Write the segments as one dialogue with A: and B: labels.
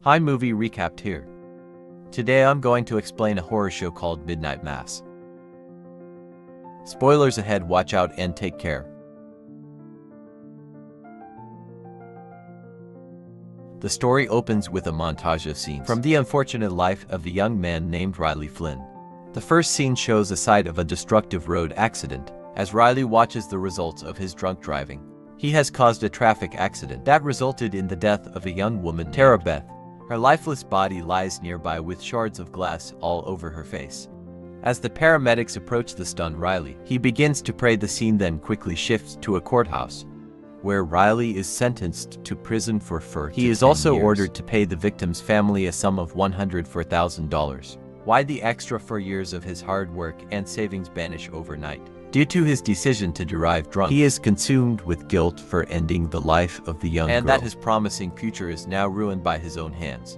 A: Hi, movie recapped here. Today I'm going to explain a horror show called Midnight Mass. Spoilers ahead, watch out and take care. The story opens with a montage of scenes from the unfortunate life of a young man named Riley Flynn. The first scene shows a site of a destructive road accident, as Riley watches the results of his drunk driving. He has caused a traffic accident that resulted in the death of a young woman, Tara Beth. Her lifeless body lies nearby with shards of glass all over her face. As the paramedics approach the stunned Riley, he begins to pray. The scene then quickly shifts to a courthouse, where Riley is sentenced to prison for 4 to 10 years. He is also ordered to pay the victim's family a sum of $104,000. Why the extra 4 years of his hard work and savings vanish overnight? Due to his decision to drive drunk, he is consumed with guilt for ending the life of the young girl, and that his promising future is now ruined by his own hands.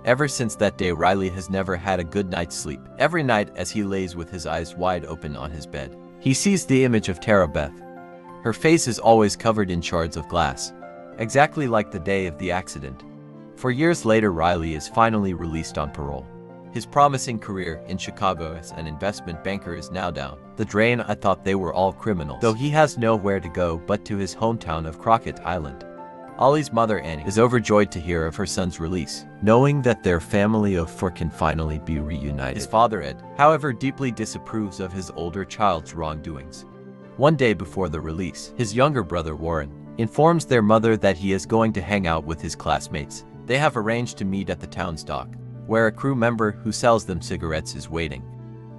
A: Ever since that day, Riley has never had a good night's sleep. Every night, as he lays with his eyes wide open on his bed, he sees the image of Tara Beth. Her face is always covered in shards of glass, exactly like the day of the accident. 4 years later, Riley is finally released on parole. His promising career in Chicago as an investment banker is now down the drain. I thought they were all criminals, though he has nowhere to go but to his hometown of Crockett Island. Ollie's mother, Annie, is overjoyed to hear of her son's release, knowing that their family of 4 can finally be reunited. His father, Ed, however, deeply disapproves of his older child's wrongdoings. One day before the release, his younger brother, Warren, informs their mother that he is going to hang out with his classmates. They have arranged to meet at the town's dock, where a crew member who sells them cigarettes is waiting.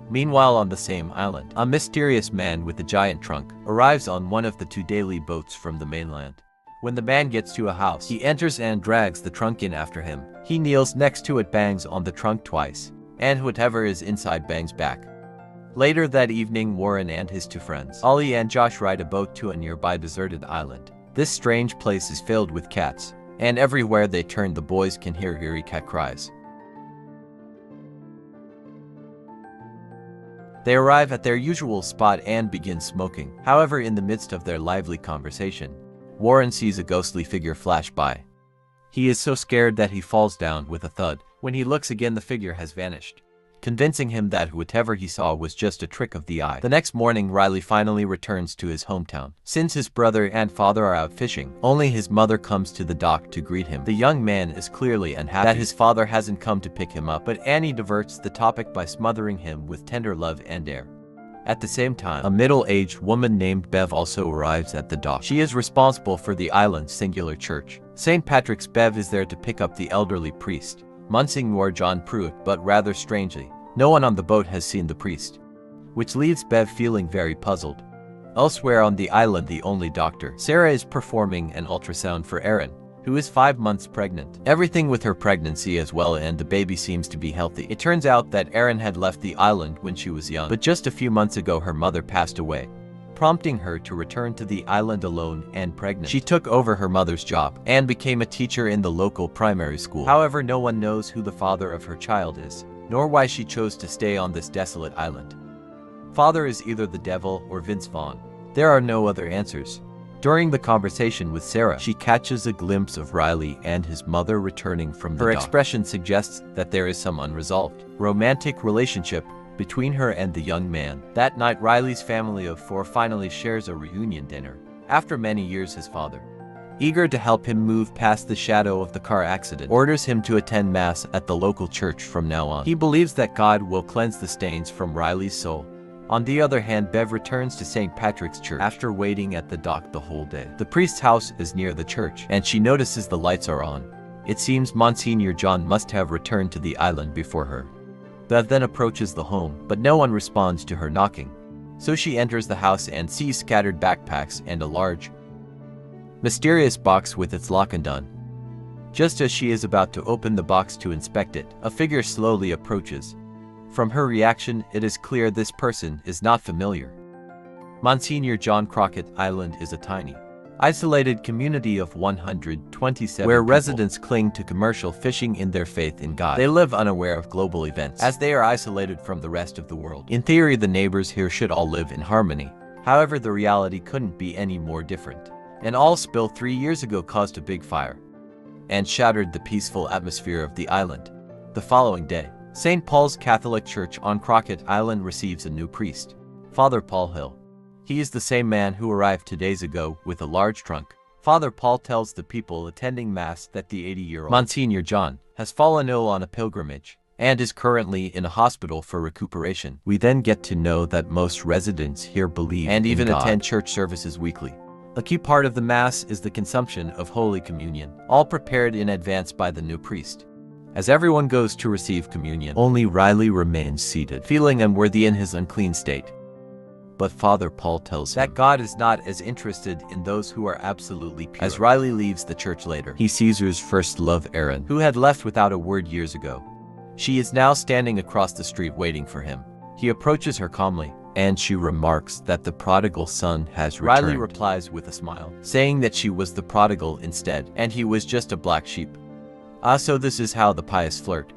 A: Meanwhile, on the same island, a mysterious man with a giant trunk arrives on one of the 2 daily boats from the mainland. When the man gets to a house, he enters and drags the trunk in after him. He kneels next to it, bangs on the trunk twice, and whatever is inside bangs back. Later that evening, Warren and his 2 friends, Ollie and Josh, ride a boat to a nearby deserted island. This strange place is filled with cats, and everywhere they turn, the boys can hear eerie cat cries. They arrive at their usual spot and begin smoking. However, in the midst of their lively conversation, Warren sees a ghostly figure flash by. He is so scared that he falls down with a thud. When he looks again, the figure has vanished, convincing him that whatever he saw was just a trick of the eye. The next morning, Riley finally returns to his hometown. Since his brother and father are out fishing, only his mother comes to the dock to greet him. The young man is clearly unhappy that his father hasn't come to pick him up, but Annie diverts the topic by smothering him with tender love and air. At the same time, a middle-aged woman named Bev also arrives at the dock. She is responsible for the island's singular church, St. Patrick's. Bev is there to pick up the elderly priest, Monsignor John Pruitt, but rather strangely, no one on the boat has seen the priest, which leaves Bev feeling very puzzled. Elsewhere on the island, the only doctor, Sarah, is performing an ultrasound for Erin, who is 5 months pregnant. Everything with her pregnancy as well, and the baby seems to be healthy. It turns out that Erin had left the island when she was young, but just a few months ago her mother passed away, prompting her to return to the island alone and pregnant. She took over her mother's job and became a teacher in the local primary school. However, no one knows who the father of her child is, nor why she chose to stay on this desolate island. Father is either the devil or Vince Vaughn. There are no other answers. During the conversation with Sarah, she catches a glimpse of Riley and his mother returning from the dock. Her expression suggests that there is some unresolved romantic relationship between her and the young man. That night, Riley's family of 4 finally shares a reunion dinner. After many years, his father, eager to help him move past the shadow of the car accident, orders him to attend Mass at the local church from now on. He believes that God will cleanse the stains from Riley's soul. On the other hand, Bev returns to St. Patrick's Church after waiting at the dock the whole day. The priest's house is near the church, and she notices the lights are on. It seems Monsignor John must have returned to the island before her. Bev then approaches the home, but no one responds to her knocking. So she enters the house and sees scattered backpacks and a large, mysterious box with its lock undone. Just as she is about to open the box to inspect it, a figure slowly approaches. From her reaction, it is clear this person is not familiar. Monsignor John. Crockett Island is a tiny, isolated community of 127 where people, residents cling to commercial fishing in their faith in God. They live unaware of global events, as they are isolated from the rest of the world. In theory, the neighbors here should all live in harmony. However, the reality couldn't be any more different. An oil spill 3 years ago caused a big fire. and shattered the peaceful atmosphere of the island. The following day, St. Paul's Catholic Church on Crockett Island receives a new priest, Father Paul Hill. He is the same man who arrived 2 days ago with a large trunk. Father Paul tells the people attending Mass that the 80-year-old Monsignor John has fallen ill on a pilgrimage and is currently in a hospital for recuperation. We then get to know that most residents here believe and even attend church services weekly. A key part of the Mass is the consumption of Holy Communion, all prepared in advance by the new priest. As everyone goes to receive communion, only Riley remains seated, feeling unworthy in his unclean state. But Father Paul tells him that God is not as interested in those who are absolutely pure. As Riley leaves the church later, he sees his first love, Erin, who had left without a word years ago. She is now standing across the street waiting for him. He approaches her calmly, and she remarks that the prodigal son has returned. Riley replies with a smile, saying that she was the prodigal instead, and he was just a black sheep. So this is how the pious flirt.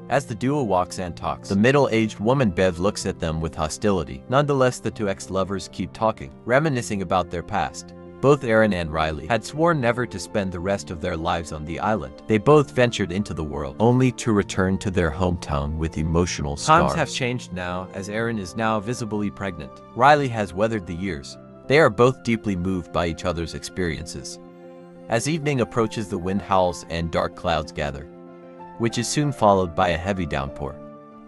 A: As the duo walks and talks, the middle-aged woman Bev looks at them with hostility. Nonetheless, the two ex-lovers keep talking, reminiscing about their past. Both Erin and Riley had sworn never to spend the rest of their lives on the island. They both ventured into the world, only to return to their hometown with emotional scars. Times have changed now, as Erin is now visibly pregnant. Riley has weathered the years. They are both deeply moved by each other's experiences. As evening approaches, the wind howls and dark clouds gather, which is soon followed by a heavy downpour.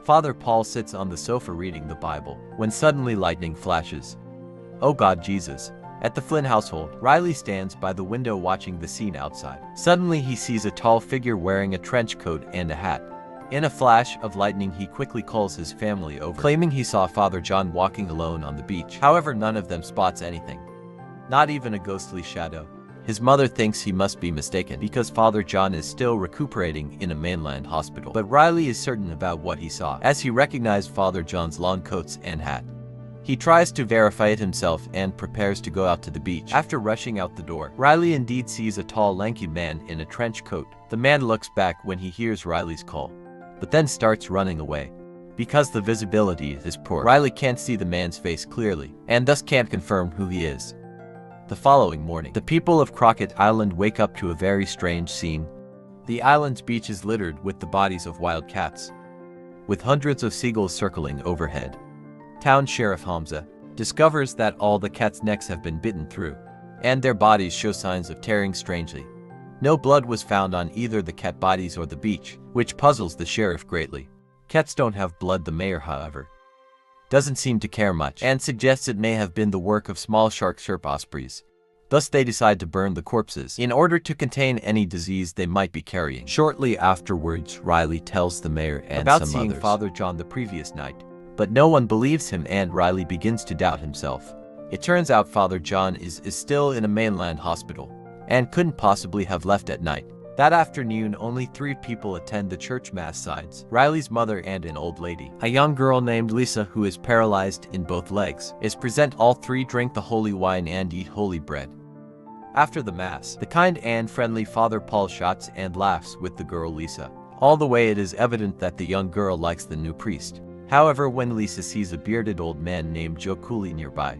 A: Father Paul sits on the sofa reading the Bible, when suddenly lightning flashes. "Oh God, Jesus." At the Flynn household, Riley stands by the window watching the scene outside. Suddenly he sees a tall figure wearing a trench coat and a hat. In a flash of lightning, he quickly calls his family over, claiming he saw Father John walking alone on the beach. However, none of them spots anything, not even a ghostly shadow. His mother thinks he must be mistaken because Father John is still recuperating in a mainland hospital. But Riley is certain about what he saw, as he recognized Father John's long coats and hat. He tries to verify it himself and prepares to go out to the beach. After rushing out the door, Riley indeed sees a tall, lanky man in a trench coat. The man looks back when he hears Riley's call, but then starts running away. Because the visibility is poor, Riley can't see the man's face clearly, and thus can't confirm who he is. The following morning, the people of Crockett Island wake up to a very strange scene. The island's beach is littered with the bodies of wild cats, with hundreds of seagulls circling overhead. Town Sheriff Hamza discovers that all the cats' necks have been bitten through, and their bodies show signs of tearing strangely. No blood was found on either the cat bodies or the beach, which puzzles the sheriff greatly. Cats don't have blood. The mayor, however, doesn't seem to care much, and suggests it may have been the work of small shark ospreys. Thus they decide to burn the corpses, in order to contain any disease they might be carrying. Shortly afterwards, Riley tells the mayor and about seeing Father John the previous night, but no one believes him, and Riley begins to doubt himself. It turns out Father John is still in a mainland hospital, and couldn't possibly have left at night. That afternoon, only 3 people attend the church mass sides: Riley's mother and an old lady. A young girl named Lisa, who is paralyzed in both legs, is present. All 3 drink the holy wine and eat holy bread. After the mass, the kind and friendly Father Paul shots and laughs with the girl Lisa. All the way it is evident that the young girl likes the new priest. However, when Lisa sees a bearded old man named Joe Cooley nearby,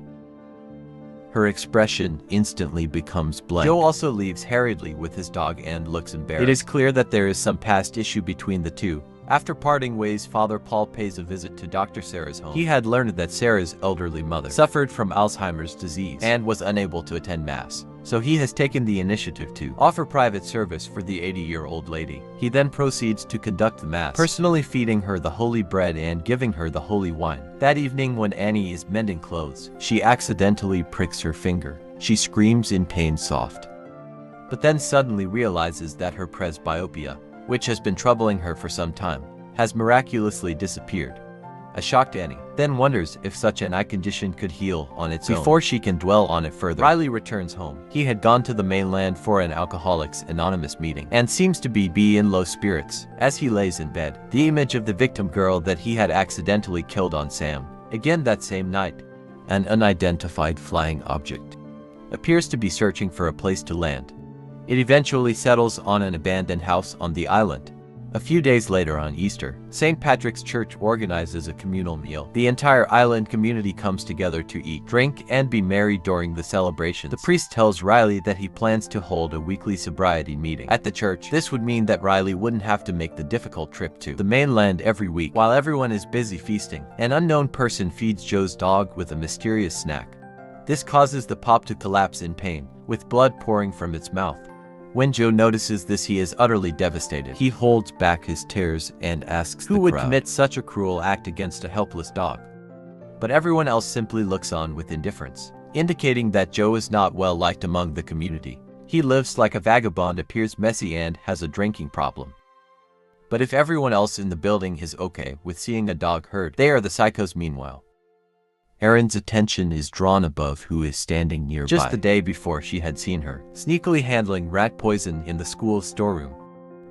A: her expression instantly becomes blank. Joe also leaves hurriedly with his dog and looks embarrassed. It is clear that there is some past issue between the two. After parting ways, Father Paul pays a visit to Dr. Sarah's home. He had learned that Sarah's elderly mother suffered from Alzheimer's disease and was unable to attend Mass, so he has taken the initiative to offer private service for the 80-year-old lady. He then proceeds to conduct the Mass, personally feeding her the holy bread and giving her the holy wine. That evening, when Annie is mending clothes, she accidentally pricks her finger. She screams in pain soft, but then suddenly realizes that her presbyopia, which has been troubling her for some time, has miraculously disappeared. A shocked Annie then wonders if such an eye condition could heal on its own. Before she can dwell on it further, Riley returns home. He had gone to the mainland for an Alcoholics Anonymous meeting and seems to be in low spirits. As he lays in bed, the image of the victim girl that he had accidentally killed on Sam, again that same night, an unidentified flying object, appears to be searching for a place to land. It eventually settles on an abandoned house on the island. A few days later on Easter, St. Patrick's Church organizes a communal meal. The entire island community comes together to eat, drink, and be merry during the celebrations. The priest tells Riley that he plans to hold a weekly sobriety meeting at the church. This would mean that Riley wouldn't have to make the difficult trip to the mainland every week. While everyone is busy feasting, an unknown person feeds Joe's dog with a mysterious snack. This causes the pup to collapse in pain, with blood pouring from its mouth. When Joe notices this, he is utterly devastated. He holds back his tears and asks who would commit such a cruel act against a helpless dog. But everyone else simply looks on with indifference, indicating that Joe is not well liked among the community. He lives like a vagabond, appears messy, and has a drinking problem. But if everyone else in the building is okay with seeing a dog hurt, they are the psychos meanwhile. Erin's attention is drawn above who is standing nearby. Just the day before, she had seen her sneakily handling rat poison in the school's storeroom.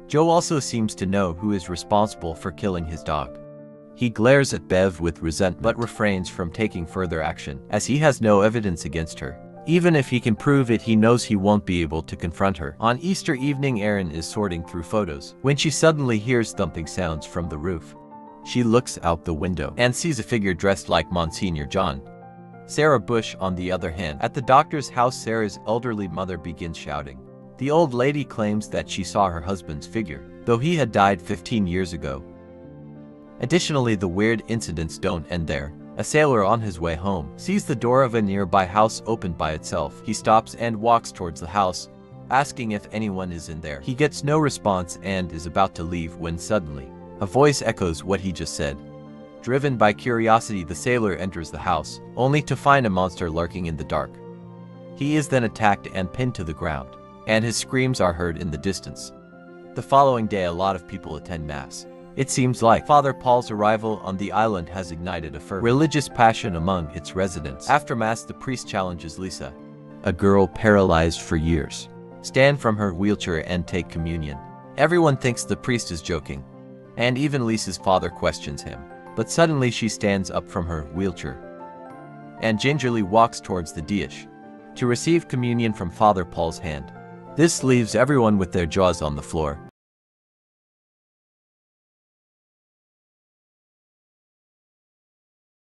A: Joe also seems to know who is responsible for killing his dog. He glares at Bev with resentment but refrains from taking further action, as he has no evidence against her. Even if he can prove it, he knows he won't be able to confront her. On Easter evening, Erin is sorting through photos when she suddenly hears thumping sounds from the roof. She looks out the window and sees a figure dressed like Monsignor John. Sarah Bush, on the other hand, at the doctor's house, Sarah's elderly mother begins shouting. The old lady claims that she saw her husband's figure, though he had died 15 years ago. Additionally, the weird incidents don't end there. A sailor on his way home sees the door of a nearby house open by itself. He stops and walks towards the house, asking if anyone is in there. He gets no response and is about to leave when suddenly a voice echoes what he just said. Driven by curiosity, the sailor enters the house, only to find a monster lurking in the dark. He is then attacked and pinned to the ground, and his screams are heard in the distance. The following day, a lot of people attend Mass. It seems like Father Paul's arrival on the island has ignited a fervent religious passion among its residents. After Mass, the priest challenges Lisa, a girl paralyzed for years, stand from her wheelchair and take communion. Everyone thinks the priest is joking, and even Lisa's father questions him. But suddenly she stands up from her wheelchair and gingerly walks towards the dais to receive communion from Father Paul's hand. This leaves everyone with their jaws on the floor,